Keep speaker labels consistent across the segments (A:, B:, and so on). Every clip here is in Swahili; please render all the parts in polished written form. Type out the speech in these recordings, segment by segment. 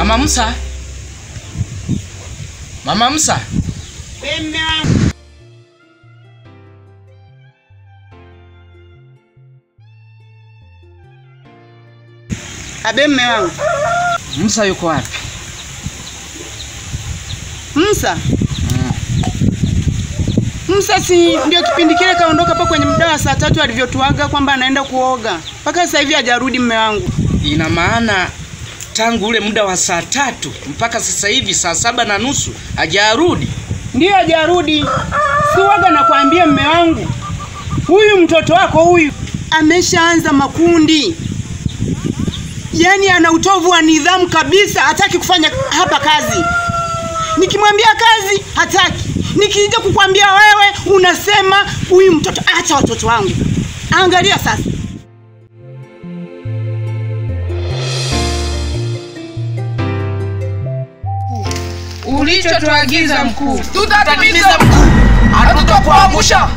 A: Mama Musa. Mama Musa.
B: Abe mme wangu.
A: Musa yuko wapi?
B: Musa? Musa si ndio kipindi kile kaondoka hapa kwenye muda wa saa 3 alivyotuaga kwamba anaenda kuoga. Mpaka sasa hivi hajarudi mme wangu.
A: Ina maana tangu ule muda wa saa 3 mpaka sasa hivi saa 7:30 hajarudi?
B: Ndio hajarudi. Si waga nakwambia mme wangu. Huyu mtoto wako huyu ameshaanza makundi. Yaani ana utovu wa nidhamu kabisa, hataki kufanya hapa kazi. Nikimwambia kazi hataki. Nikija kukwambia wewe unasema huyu mtoto acha watoto wangu. Angalia sasa.
A: Ulichotuagiza mkuu, tutatimiza mkuu. Hatutakuangusha.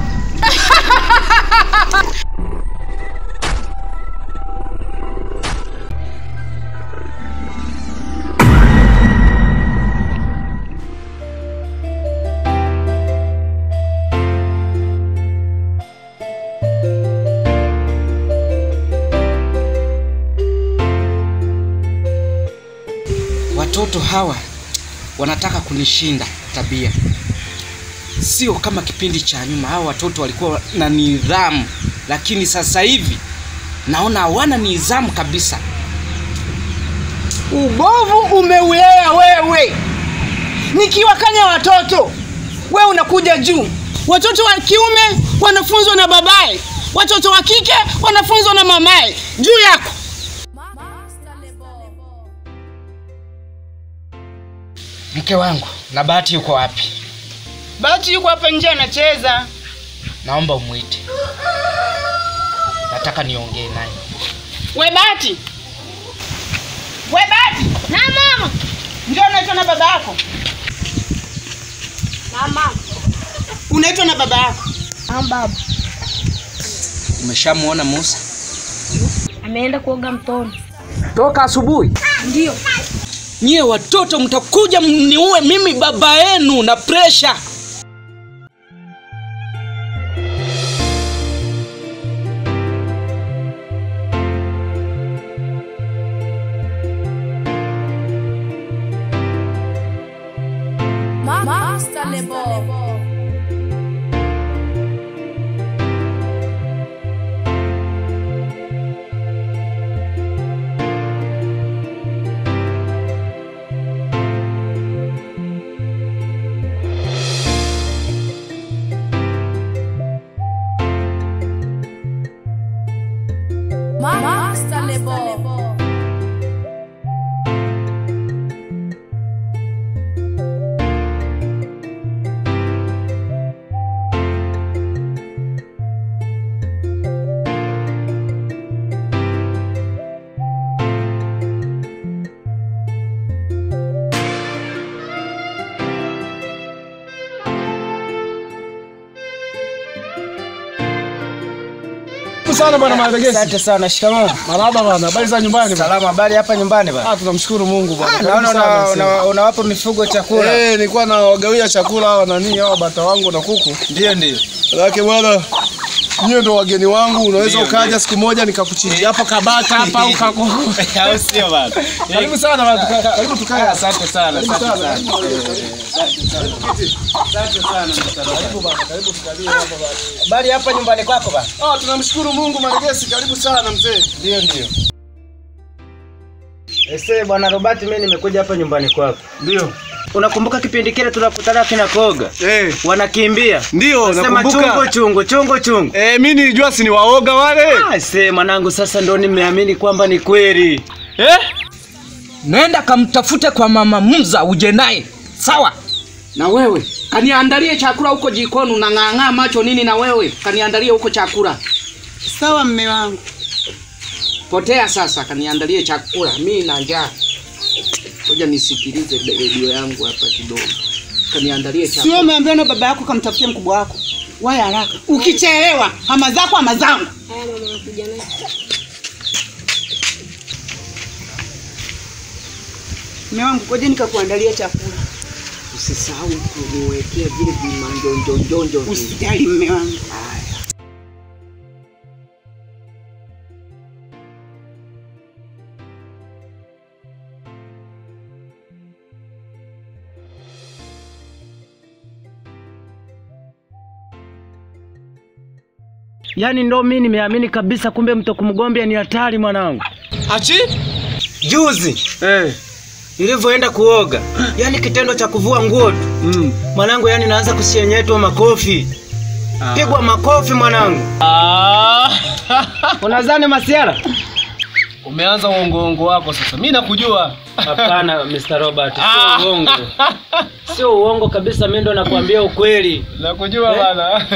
A: Watoto hawa wanataka kunishinda tabia. Sio kama kipindi cha nyuma, hawa watoto walikuwa na nidhamu, lakini sasa hivi naona hawana nidhamu kabisa.
B: Ubovu umeulea wewe. Nikiwakanya watoto, wewe unakuja juu. Watoto wa kiume wanafunzwa na babaye, watoto wa kike wanafunzwa na mamaye. Juu yako.
A: Mke wangu, na Bahati yuko wapi?
B: Bahati yuko hapa nje anacheza.
A: Naomba umuite. Nataka niongee naye.
B: We Bahati. We Bahati.
C: Na mama.
B: Njoo unaitwa na baba yako.
C: Mama.
B: Unaitwa na baba yako.
C: Baba.
A: Umeshamuona Musa?
C: Ameenda kuoga mtoni.
A: Toka asubuhi?
C: Ndio.
A: Nyie watoto mtakuja mniue mimi baba yenu na pressure.
C: Master Lebo. Master Lebo.
D: Sana bwana Maregesi.
A: Asante sana, shikamoo.
D: Marhaba bwana, habari za nyumbani?
A: Salama, habari hapa nyumbani bwana.
D: Tunamshukuru Mungu bwana.
A: Naona unawapa mifugo chakula.
D: Nilikuwa nawagawia chakula hawa nani hawa bata wangu na kuku.
A: Ndio.
D: Lakini bwana, nyie ndo wageni wangu, unaweza ukaja siku moja nikakuchinjia hapo kabata hapa au kako.
A: Au sio bwana?
D: Karibu sana bwana, karibu tukae.
A: Asante sana.
D: Asante sana. Karibu bwana, karibu tukalie hapa bwana.
A: Habari hapa nyumbani kwako bwana?
D: Tunamshukuru Mungu Maregesi, karibu sana mzee.
A: Ndio. Bwana Robert, mimi nimekuja hapa nyumbani kwako.
D: Ndio.
A: Unakumbuka kipindi kile tunakutana kina Koga?
D: Wanakimbia. Ndio,
A: nakumbuka. Chungu.
D: Mimi nilijua si ni waoga wale.
A: Mwanangu, sasa ndo nimeamini kwamba ni kweli. Nenda kamtafute kwa mama Musa uje naye. Sawa? Na wewe kaniandalie chakula huko jikoni, unang'ang'aa macho nini na wewe? Kaniandalie huko chakula.
B: Sawa mme wangu.
A: Potea sasa, kaniandalie chakula. Mimi na njaa. Ngoja nisikilize redio yangu hapa kidogo. Kaniandalie chakula.
B: Sio umeambiwa na baba yako kamtafutie mkubwa wako. Wae haraka. Ukichelewa, ama zako ama zangu.
C: Haya mama, nakuja naye.
B: Mume wangu, ngoja nikakuandalia chakula.
A: Usisahau kuniwekea vile vimanjonjonjonjo.
B: Usijali mume wangu.
A: Yaani ndo mimi nimeamini kabisa kumbe Mtokumgombea ni hatari mwanangu.
D: Achi?
A: Juzi nilivyoenda kuoga, yani kitendo cha kuvua nguo tu. Mwanangu yani naanza kusienyetwa makofi. Pigwa makofi mwanangu. Unadhani masiara?
D: Umeanza uongo wako sasa. Mimi nakujua.
A: Hapana Mr. Robert, sio uongo. Sio uongo kabisa, mimi ndo nakwambia ukweli.
D: Nakujua bana.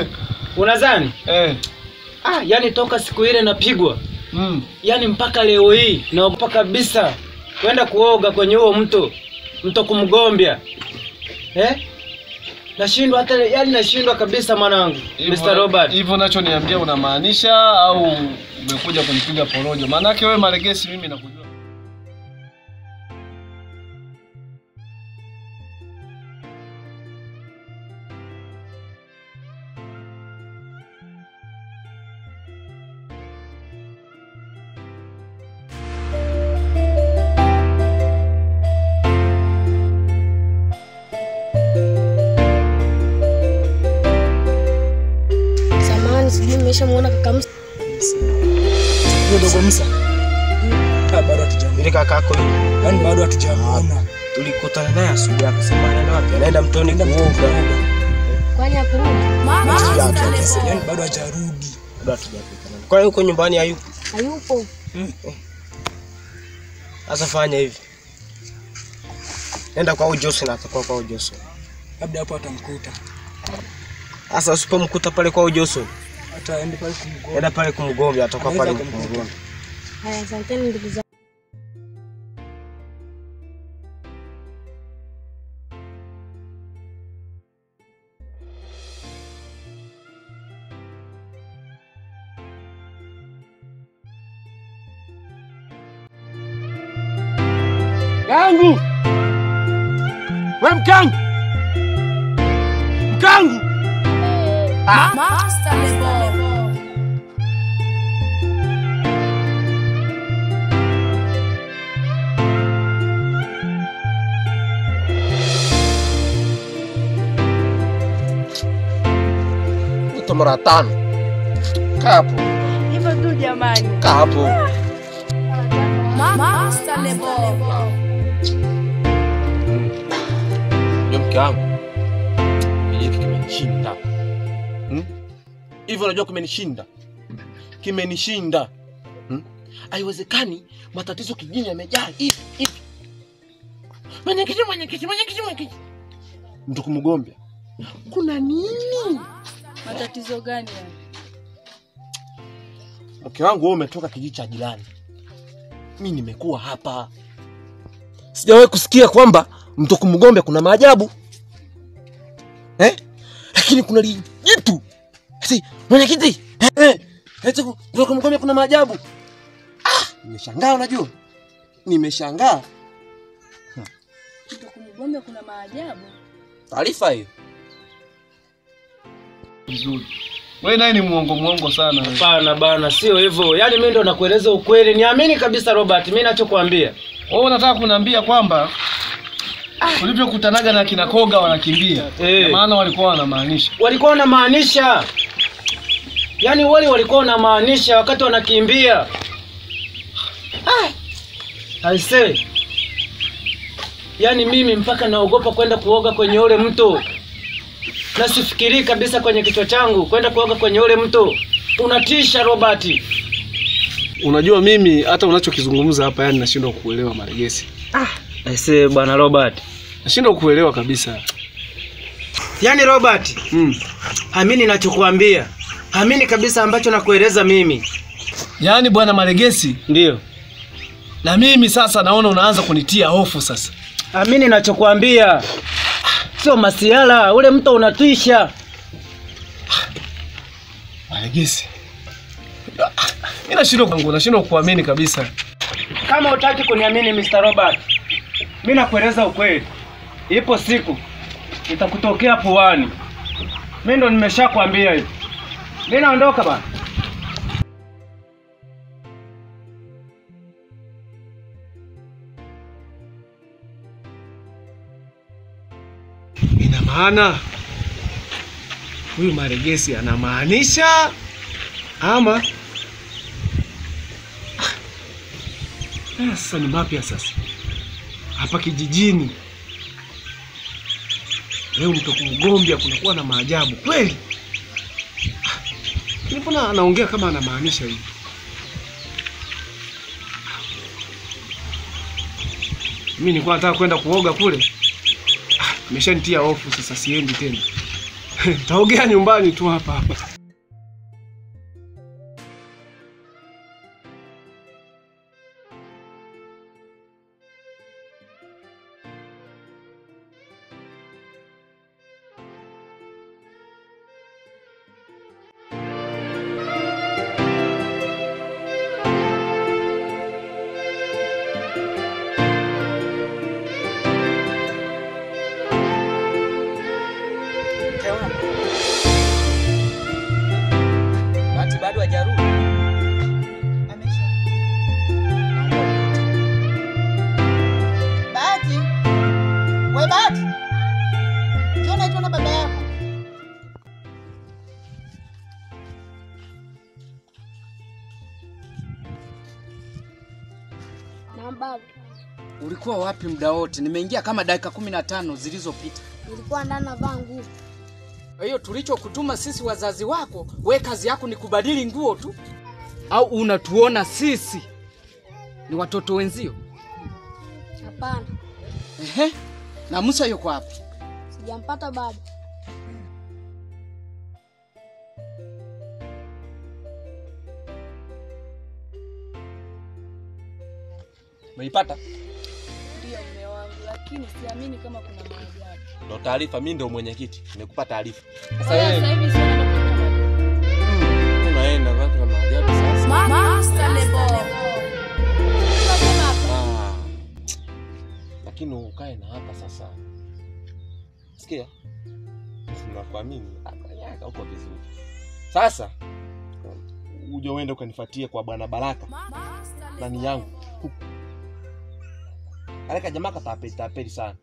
A: Unadhani? Yani toka siku ile napigwa. Yani mpaka leo hii naogopa kabisa kwenda kuoga kwenye huo Mtokumgombea. Nashindwa hata yani nashindwa kabisa mwanangu. Mr. Robert.
D: Hivyo nacho niambia unamaanisha au umekuja kunipiga porojo? Maana yake wewe Maregesi mimi nakujua.
C: Sijui nimeshamuona kaka Musa.
E: Ndio dogo Musa. Bado hatujamuona. Ile kakako yule. Yaani bado hatujamuona. Tulikutana naye asubuhi akasema anaenda wapi? Anaenda mtoni kuoga.
C: Kwani hakurudi?
E: Yaani bado hajarudi. Bado hatujapita. Kwa hiyo uko nyumbani hayupo?
C: Hayupo.
E: Sasa fanya hivi. Nenda kwa Jose na atakuwa kwa Jose. Labda hapo atamkuta. Sasa usipomkuta pale kwa Jose, ataenda pale kumgomba. Enda pale kumgomba, atakuwa pale kumgomba.
C: Haya, asanteni ndugu zangu.
A: Mkangu! We Mkangu! Mkangu!
C: Master Lebo.
E: Ito mara 5. Kapo.
C: Hivyo tu jamani.
E: Kapo.
C: Master Lebo.
E: Mke wangu. Hiki kimenishinda. Hivyo unajua kimenishinda. Kimenishinda. Haiwezekani matatizo kijini yamejaa hivi. Mwenyekiti. Mtokumgombea. Kuna nini?
C: Matatizo gani yani?
E: Mke wangu wewe umetoka kijiji cha jirani. Mimi nimekuwa hapa. Sijawahi kusikia kwamba Mtokumgombea kuna maajabu. Lakini kuna jitu. Si mwenyekiti. Mtokumgombea kuna maajabu. Nimeshangaa unajua. Nimeshangaa.
C: Mtokumgombea kuna maajabu.
E: Taarifa hiyo.
D: Vizuri. Wewe naye ni muongo sana.
A: Hapana bana, sio hivyo. Yaani mimi ndo nakueleza ukweli. Niamini kabisa Robert, mimi ninachokuambia.
D: Wewe unataka kuniambia kwamba ulivyokutanaga na kina Koga wanakimbia. Maana walikuwa wanamaanisha.
A: Walikuwa wanamaanisha. Yaani wale walikuwa wanamaanisha wakati wanakimbia. I say. Yaani mimi mpaka naogopa kwenda kuoga kwenye ule mto. Na sifikiri kabisa kwenye kichwa changu kwenda kuoga kwenye ule mto. Unatisha Robert.
D: Unajua mimi hata unachokizungumza hapa yani nashindwa kuelewa Maregesi.
A: I say bwana Robert.
D: Nashindwa kuelewa kabisa.
A: Yaani Robert, amini ninachokuambia. Amini kabisa ambacho nakueleza mimi.
D: Yaani bwana Maregesi,
A: ndio.
D: Na mimi sasa naona unaanza kunitia hofu sasa.
A: Amini ninachokuambia. Sio masiala, ule mto unatisha.
D: Maregesi. Mimi nashindwa kuamini kabisa.
A: Kama hutaki kuniamini Mr. Robert,
E: Mimi nakueleza ukweli. Ipo siku nitakutokea puani. Mimi ndo nimeshakwambia hivi. Mimi naondoka bana.
D: Ina maana huyu Maregesi anamaanisha ama sasa ni mapya sasa hapa kijijini. Leo mto Mgombia kunakuwa na maajabu kweli. Mbona anaongea kama anamaanisha hivi? Mimi nilikuwa nataka kwenda kuoga kule. Nimeshanitia hofu sasa, siendi tena. Taogea nyumbani tu hapa.
A: Bahati bado hajarudi.
B: Amesha. Bahati. Wewe Bahati. Njoo naitwa na baba yako.
C: Na baba,
A: Ulikuwa wapi muda wote? Nimeingia kama dakika 15 zilizopita.
C: nilikuwa ndani navaa nguo.
A: Kwa hiyo tulichokutuma sisi wazazi wako, we kazi yako ni kubadili nguo tu? Au unatuona sisi ni watoto wenzio?
C: Hapana,
A: Ehe. Na Musa yuko wapi?
C: sijampata baba.
F: Umeipata?
C: Ndio mume wangu, lakini siamini kama kuna maajabu.
F: Ndio taarifa, mimi ndio mwenyekiti. Nimekupa taarifa.
C: Sasa hivi sio naenda kutafuta maajabu.
F: Tunaenda wapi na maajabu sasa?
C: Master Lebo.
F: Ah. Lakini ukae na hapa sasa. Sikia? Tunakuamini. Akanyaka huko vizuri. Sasa uje uende ukanifuatie kwa Bwana Baraka. Nani yangu. Aleka jamaa katapeli sana.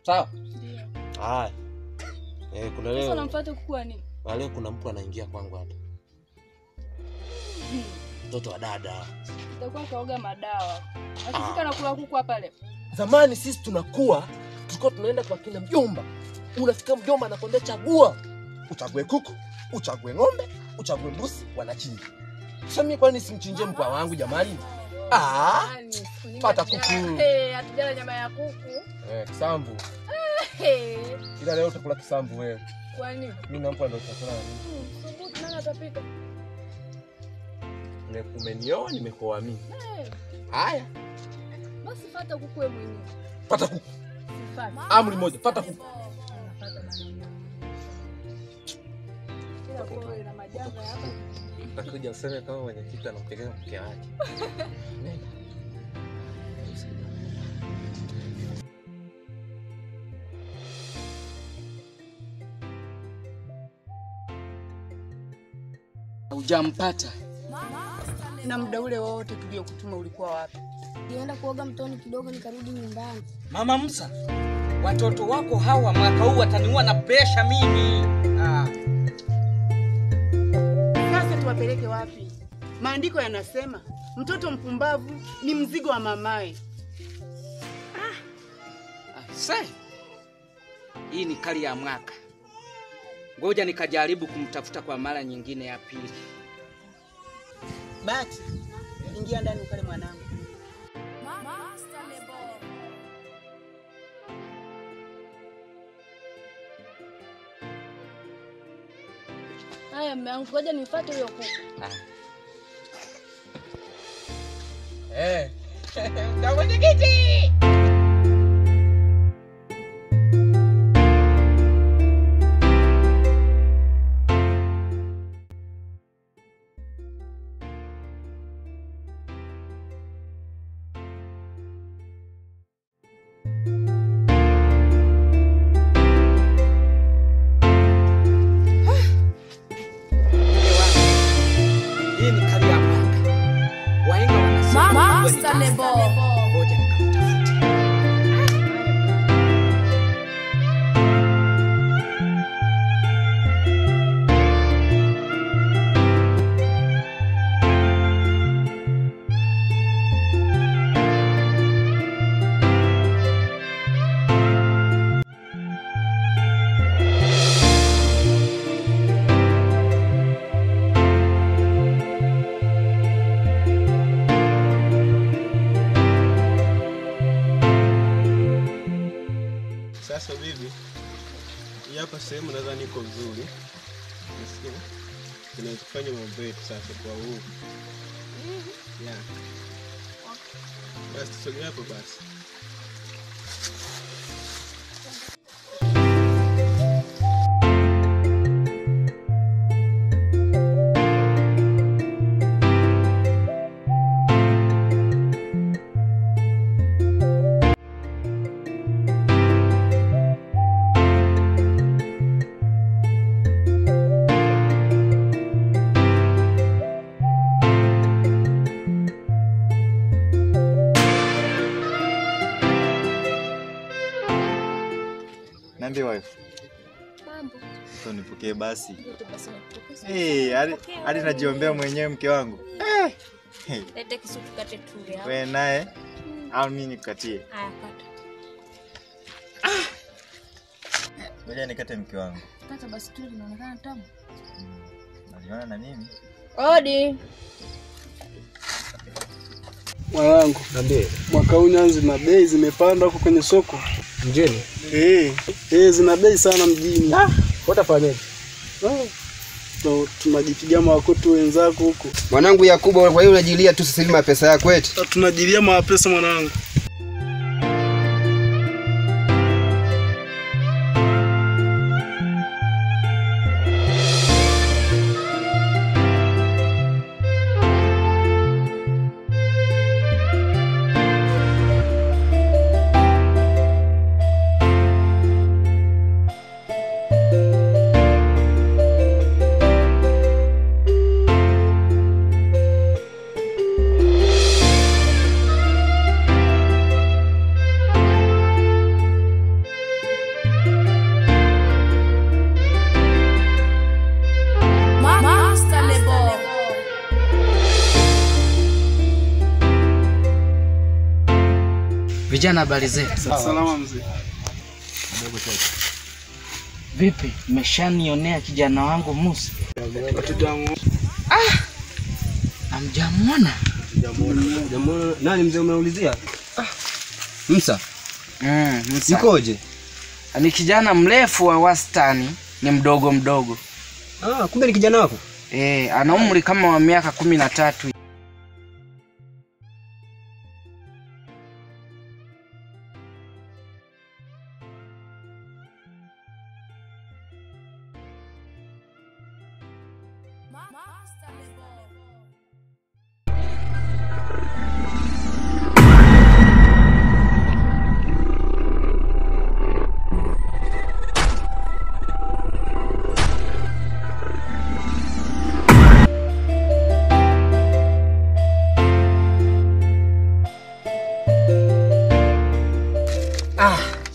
F: Sawa?
C: Ndio.
F: Haya. Kuna
C: Sasa
F: leo.
C: namfuate kukua nini?
F: Leo kuna mtu anaingia kwangu hapa. Mtoto wa dada.
C: Nitakuwa kaoga madawa. Akifika na kula kuku hapa leo.
F: Zamani sisi tulikuwa tunaenda kwa kina mjomba. Unafika mjomba anakwambia chagua. Uchague kuku, uchague ng'ombe, uchague mbuzi, wanachinja. Sasa mimi kwani simchinje mkwa wangu jamani? Pata kuku.
C: Hatujala nyama ya kuku.
F: Kisambu. Ila leo utakula kisambu wewe.
C: Kwa nini?
F: Mimi nampa ndio chakula nini?
C: Subutu nani atapika?
F: Umenioa nimekuoa mimi. Haya.
C: Basi fuata kuku wewe mwenyewe.
F: Pata kuku.
C: Sifanye.
F: Amri moja, pata kuku.
C: Kila kwa ina majanga hapa.
F: Utakuja useme kama mwenyekiti anampeleka mke wake.
A: Hujampata?
B: Na muda ule wote tuliokutuma ulikuwa wapi?
C: Nienda kuoga mtoni kidogo nikarudi nyumbani.
A: Mama Musa, watoto wako hawa mwaka huu wataniua na presha mimi.
B: Sasa tuwapeleke wapi? Maandiko yanasema mtoto mpumbavu ni mzigo wa mamaye.
A: Hii ni kali ya mwaka. Ngoja nikajaribu kumtafuta kwa mara nyingine ya pili.
B: Bahati, ingia ndani ukale mwanangu.
C: Haya mume wangu, ngoja nifuate huyo kuku.
F: Ndio mwenyekiti.
E: Ngoja nikamtafute.
G: Sasa bibi, hapa sehemu nadhani iko nzuri. Nasikia tunafanya mambo yetu sasa kwa uhuru. Yeah. Basi tusogee hapo basi.
H: Niambie wife.
C: Mambo.
H: Sasa nipokee basi.
C: Hadi
H: Hadi najiombea mwenyewe mke wangu.
C: lete kisu tukate tule hapo.
H: Wewe naye au mimi nikukatie?
C: Haya kata.
H: Ngoja nikate mke wangu.
C: Kata basi tule inaonekana tamu.
H: Unajiona na nini?
C: Odi.
D: Mwanangu, niambie. Mwaka huu nyanzi na bei zimepanda huko kwenye soko. Mjini? Zina bei sana mjini. Utafanyaje? Tunajipigia mawakoto wenzako huko.
I: Mwanangu Yakubu, kwa hiyo unajilia tu Silima pesa yako eti?
D: Tunajilia mapesa mwanangu.
A: Vijana, habari zetu?
D: Salama mzee.
A: Vipi? Mmeshanionea kijana wangu Musa? Hamjamuona?
I: Jamuona. Nani mzee umeulizia? Musa.
A: Musa.
I: Yukoje?
A: Ni kijana mrefu wa wastani, ni mdogo mdogo.
I: Kumbe ni kijana wako?
A: Ana umri kama wa miaka 13.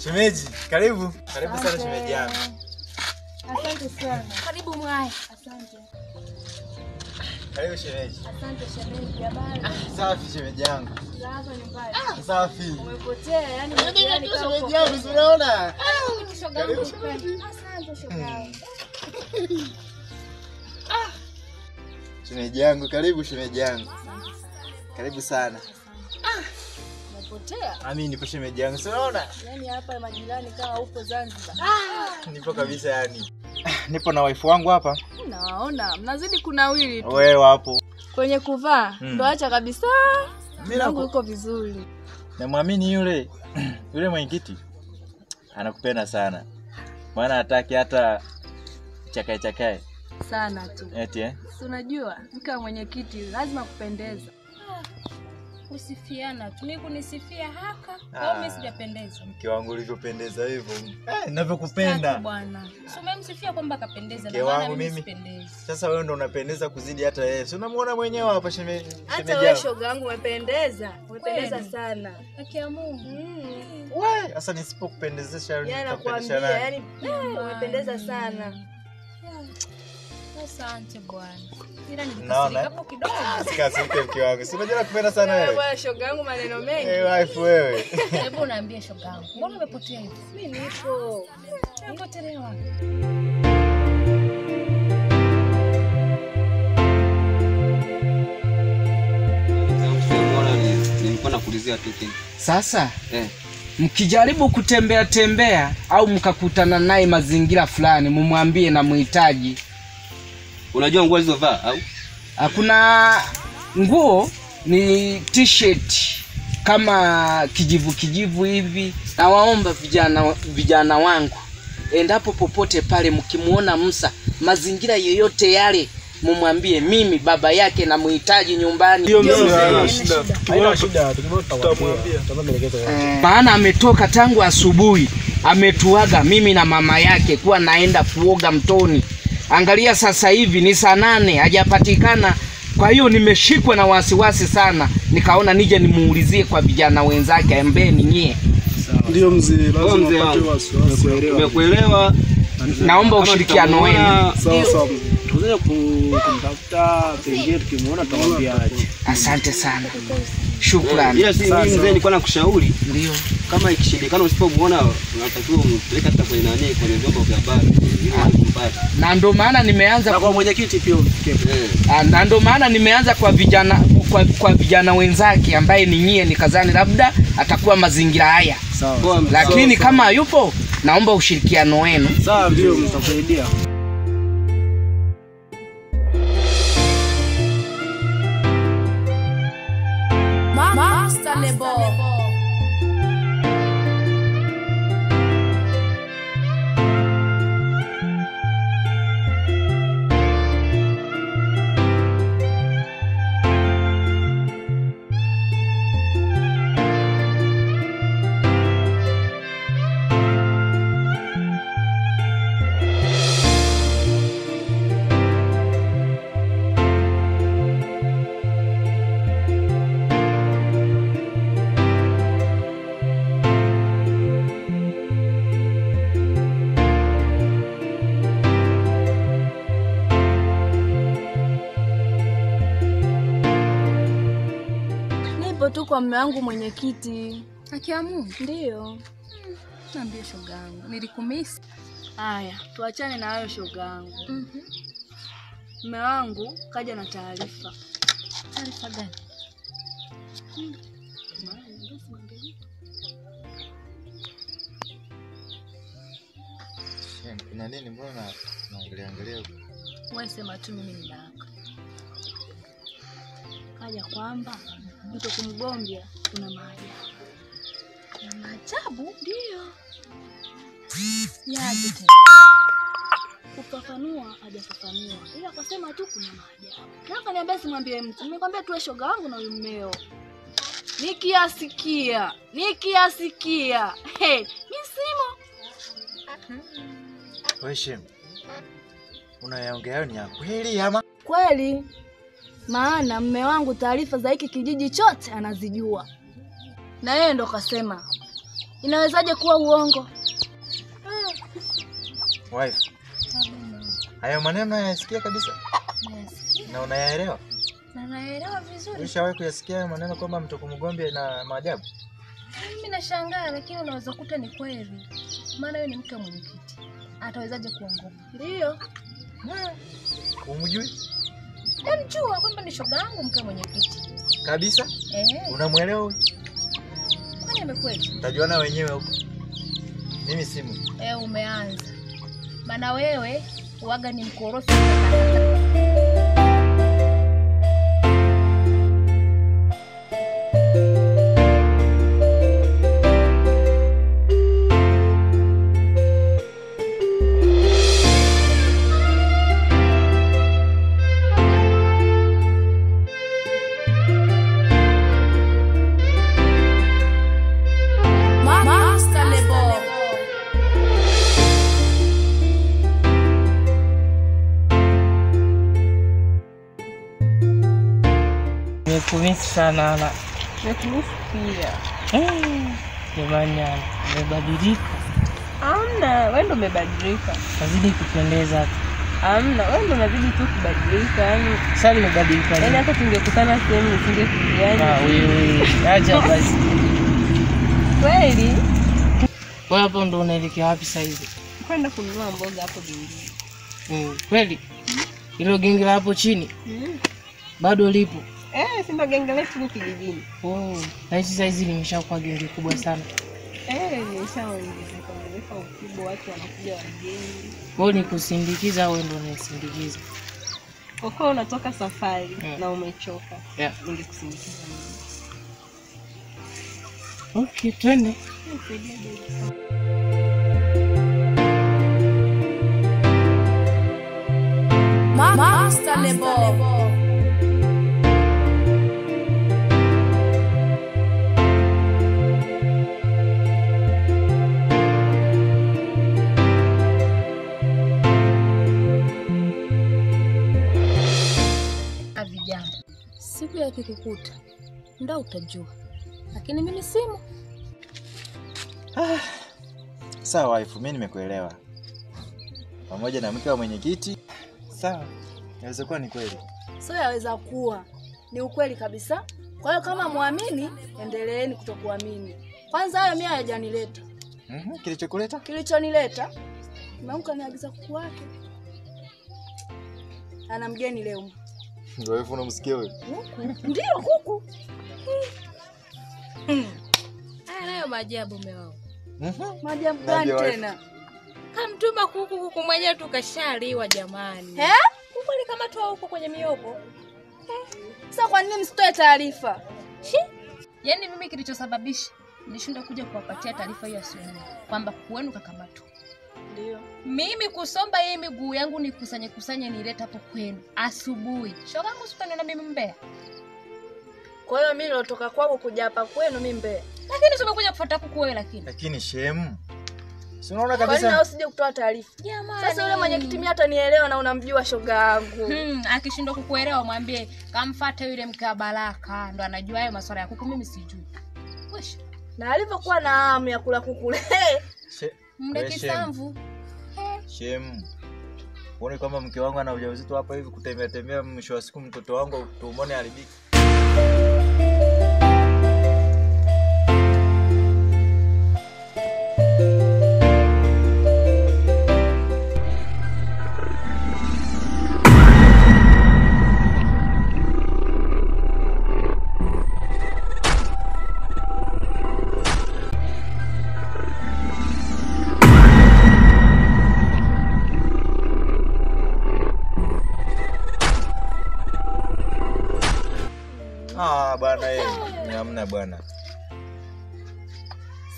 H: Shemeji, karibu. Karibu sana shemeji yangu.
C: Asante sana. Karibu mwai. Asante.
H: Karibu shemeji.
C: Asante shemeji, habari.
H: Safi shemeji yangu.
C: Hapa nyumbani.
H: Safi.
C: Umepotea, yani
H: shemeji yangu, unaona?
C: Karibu shemeji. Asante shoga.
H: Shemeji yangu, karibu shemeji yangu. Karibu sana.
C: Umepotea?
H: Mimi nipo shemeji yangu, unaona?
C: Yani hapa majirani kama upo Zanzibar.
H: Nipo kabisa yani. Nipo na wife wangu hapa.
C: Naona mnazidi kunawili tu.
H: Wewe wapo.
C: Kwenye kuvaa ndo acha kabisa. Mimi uko vizuri.
H: Namwamini yule mwenyekiti. Anakupenda sana. Maana hataki hata chakae
C: sana tu.
H: Eti
C: Si unajua mke wa mwenyekiti lazima kupendeza. Kusifiana tu. Mimi kunisifia haka. Au mimi sijapendeza?
H: Mke wangu ulivyopendeza hivyo. Ninavyokupenda.
C: Bwana. So umemsifia kwamba kapendeza
H: na maana mimi sipendezi. Sasa wewe ndo unapendeza kuzidi hata yeye. Si unamuona mwenyewe hapa shemeji.
C: Hata wewe shoga yangu umependeza. Umependeza sana. Haki ya Mungu.
H: Wewe sasa nisipokupendezesha
C: nikapendezesha nani? Yaani umependeza sana. Asante bwana. Ila nilikasirika hapo kidogo.
H: Sikasirike mke wangu. Si unajua nakupenda sana wewe.
C: Bwana shoga yangu maneno mengi.
H: Wife wewe.
C: Hebu niambie shoga yangu. Mbona umepotea hivi? Mimi nipo. Nipotelewa.
I: Nilikuwa nakuulizia tu kitu.
A: Sasa mkijaribu kutembea tembea au mkakutana naye mazingira fulani, mumwambie na muhitaji.
I: Unajua nguo alizovaa au?
A: Hakuna nguo, ni t-shirt kama kijivu hivi. Na waomba vijana wangu, endapo popote pale mkimuona Musa mazingira yoyote yale, mumwambie mimi baba yake na muhitaji nyumbani.
D: Haina shida, tutamwambia.
A: Maana ametoka tangu asubuhi, ametuaga mimi na mama yake kuwa naenda kuoga mtoni. Angalia sasa hivi ni saa 8 hajapatikana. Kwa hiyo nimeshikwa na wasiwasi sana. Nikaona nije nimuulizie kwa vijana wenzake ambaye ni nyie.
D: Ndio mzee, lazima upate wasiwasi.
I: Nimekuelewa.
A: Naomba ushirikiano wenu.
D: Sawa. Tunaweza kumtafuta pengine tukimuona tutamwambia aje.
A: Asante sana. Shukrani.
I: Ila si mimi mzee nilikuwa nakushauri.
A: Ndio.
I: Kama ikishindikana usipomuona unatakiwa umpeleke hata kwenye nani, kwenye vyombo vya habari ili kumpata.
A: Na ndio maana nimeanza
D: kwa mwenyekiti pia
A: na ndio maana nimeanza kwa vijana wenzake ambaye ni nyie, nikazani labda atakuwa mazingira haya.
D: Sawa.
A: Lakini kama yupo, naomba ushirikiano wenu.
D: Sawa, ndio mtakusaidia.
C: Master Lebo. Tu kwa mume wangu mwenyekiti.
J: Haki ya Mungu?
C: Ndio.
J: Niambie shoga yangu, nilikumisi.
C: Haya, tuachane na hayo shoga yangu. Mume wangu kaja na taarifa.
J: Taarifa gani?
H: Kuna nini mbona naangalia huko?
C: Wewe sema tu mimi ni daka. Kaja kwamba mtu kumgombea kuna maajabu.
J: Kuna maajabu?
C: Ndio.
J: Yaje tena?
C: Kufafanua hajafafanua. Ila akasema tu kuna maajabu. Na akaniambia simwambie mtu. Nimekwambia tuwe shoga wangu na mmeo. Nikiasikia. Mimi simo.
H: Wewe shem. Unayaongea ni ya kweli ama?
C: Kweli. Maana mume wangu taarifa za hiki kijiji chote anazijua. Na yeye ndo kasema. Inawezaje kuwa uongo?
H: Wife. Hayo maneno yasikia kabisa?
C: Yes.
H: Na unayaelewa?
C: Na naelewa vizuri.
H: Ushawahi kuyasikia hayo maneno kwamba mtoko mgombe na maajabu?
J: Mimi nashangaa, lakini unaweza kuta ni kweli. Maana yeye ni mke mwenyekiti. Atawezaje kuongopa?
C: Ndio.
H: Umjui?
J: Namjua kwamba ni shoga yangu mke mwenyekiti.
H: Kabisa? Unamuelewa huyu?
J: Kwani amekweli?
H: Utajuana wenyewe huko. Mimi simu.
J: Umeanza. Maana wewe uaga ni mkorofi.
E: Nakumisi sana na.
J: Nakumisi pia.
E: Jamani, umebadilika.
J: Amna, wewe ndo umebadilika.
E: Nazidi kupendeza.
J: Amna, wewe ndo unazidi tu kubadilika. Yaani
E: sasa nimebadilika.
J: Yaani hata tungekutana sehemu nisingekujuana.
E: Wewe, acha basi.
J: Kweli?
E: Wewe hapo ndo unaelekea wapi sasa hivi?
J: Kwenda kununua mboga hapo gengeni.
E: Kweli? Hilo genge la hapo chini? Bado lipo?
J: Si ndo genge letu huko kijijini.
E: Na hizi saizi limeshakuwa genge kubwa sana.
J: Limeshaongezeka ukubwa, watu wanakuja wageni.
E: Wewe ni kusindikiza au ndo unanisindikiza?
J: Kwa unatoka safari na umechoka. Ningekusindikiza mimi.
E: Okay, twende.
C: Master Lebo.
J: Vijana, siku ya kikukuta ndio utajua, lakini mimi simu.
H: Sawa wife, mimi nimekuelewa. Pamoja na mke wa mwenyekiti. Sawa. Inaweza kuwa ni kweli.
C: Sio yaweza kuwa. Ni ukweli kabisa. Kwa hiyo kama muamini, endeleeni kutokuamini. Kwanza hayo mimi hayajanileta.
H: Kilichokuleta?
C: Kilichonileta. Nimeamka niagiza kuku wake. Ana mgeni leo.
H: Ndio wewe unamsikia wewe?
C: Ndio kuku.
J: Nayo maajabu mewao.
C: Maajabu gani tena?
J: Kamtuma kuku mwenyewe tukashaliwa jamani.
C: Kuku kama tu huko kwenye miogo. Sasa kwa nini msitoe taarifa?
J: Yaani mimi kilichosababisha nilishinda kuja kuwapatia taarifa hiyo asubuhi kwamba kuwenu kakamatwa.
C: Ndio.
J: Mimi kusomba hii miguu yangu nikusanye nileta hapo kwenu asubuhi. Shogangu usipende na mimi mbea.
C: Kwa hiyo mimi nilotoka kwako kuja hapa kwenu mimi mbea.
J: Lakini tumekuja kufuata kuku wewe lakini.
H: Lakini shemu. Si unaona kabisa.
C: Kwa nini usije kutoa taarifa?
J: Jamani.
C: Sasa yule mwenyekiti mimi atanielewa na unamjua shoga yangu.
J: Akishindwa kukuelewa mwambie kamfuate yule mke wa Baraka, ndo anajua hayo masuala ya kuku, mimi sijui. Wesh.
C: Na alivyokuwa na hamu ya kula kuku
J: Mde kisamvu.
H: Shemu. Uone kama mke wangu ana ujauzito hapa hivi kutembea mwisho wa siku mtoto wangu tumboni haribiki. Bwana hamna bwana.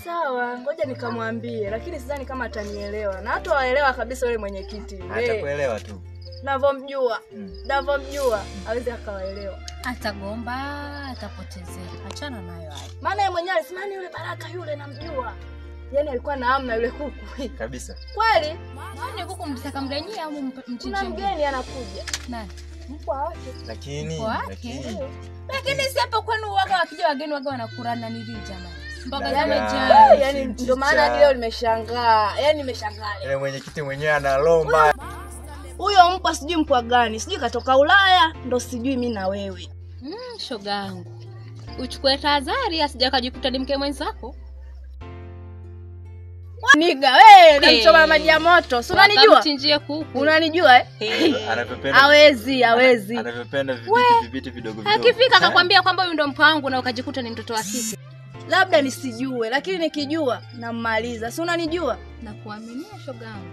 C: Sawa, ngoja nikamwambie, lakini sidhani kama atanielewa. Na hata waelewa kabisa yule mwenyekiti.
H: Atakuelewa tu.
C: Navomjua, hawezi akawaelewa.
J: Atagomba, atapotezea. Achana nayo hayo.
C: Maana yeye mwenyewe alisema ni yule Baraka yule namjua. Yaani alikuwa na hamu na yule kuku.
H: Kabisa.
C: Kweli?
J: Nani kuku mtaka mrenyia au mchinje?
C: Kuna mgeni anakuja.
J: Nani?
C: Mkwa wake.
J: Lakini si hapo kwenu waga wakija wageni waga wanakurana nili jamani.
C: Mboga yamejaa. Yaani ndio maana hadi leo nimeshangaa. Yaani nimeshangaa.
H: Yule mwenyekiti mwenyewe analomba.
C: Huyo mpwa sijui mpwa gani? Sijui katoka Ulaya, ndo sijui mimi na wewe.
J: Shoga yangu. Uchukue tahadhari asije kujikuta ni mke mwenzako.
C: Niga wewe namchoma maji ya moto. Si unanijua?
J: Mchinjie kuku.
C: Unanijua
H: Anapependa.
C: Hawezi.
H: Anapependa vibiti vidogo.
J: Akifika akakwambia kwamba huyu ndo mke wangu na ukajikuta ni mtoto wa kike.
C: Labda nisijue, lakini nikijua nammaliza. Si unanijua?
J: Nakuaminia shoga yangu.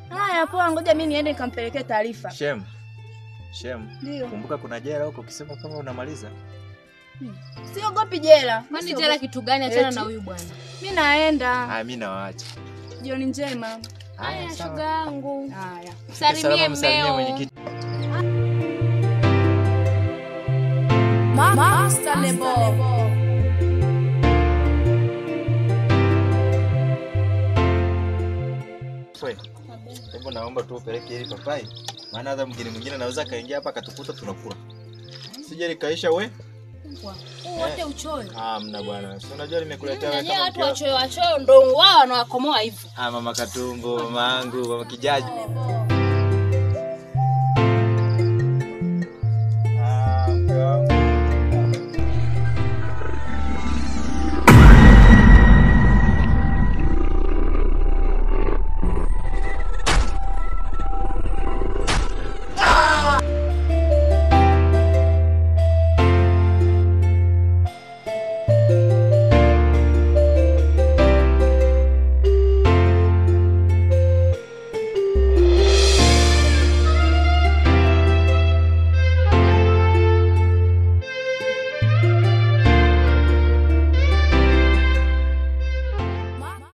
C: Haya poa, ngoja mimi niende nikampelekee taarifa.
H: Shem.
C: Ndio.
H: Kumbuka kuna jela huko ukisema kama unamaliza.
C: Siogopi jela.
J: Kwani jela kitu gani? Achana na huyu bwana.
C: Mimi naenda.
H: Mimi nawaacha.
C: Jioni njema.
J: Haya shoga yangu.
C: Haya.
J: Salimie mmeo.
C: Master Lebo.
H: Hebu naomba tu upeleke hili papai. Maana hata mwingine anaweza kaingia hapa akatukuta tunakula. Sije likaisha we.
J: Wote uchoyo.
H: Mna bwana. Si unajua nimekuletea
J: wewe kama watu wachoyo ndo wao wanawakomoa hivyo.
H: Mama Katumbo, mama yangu, mama Kijaji.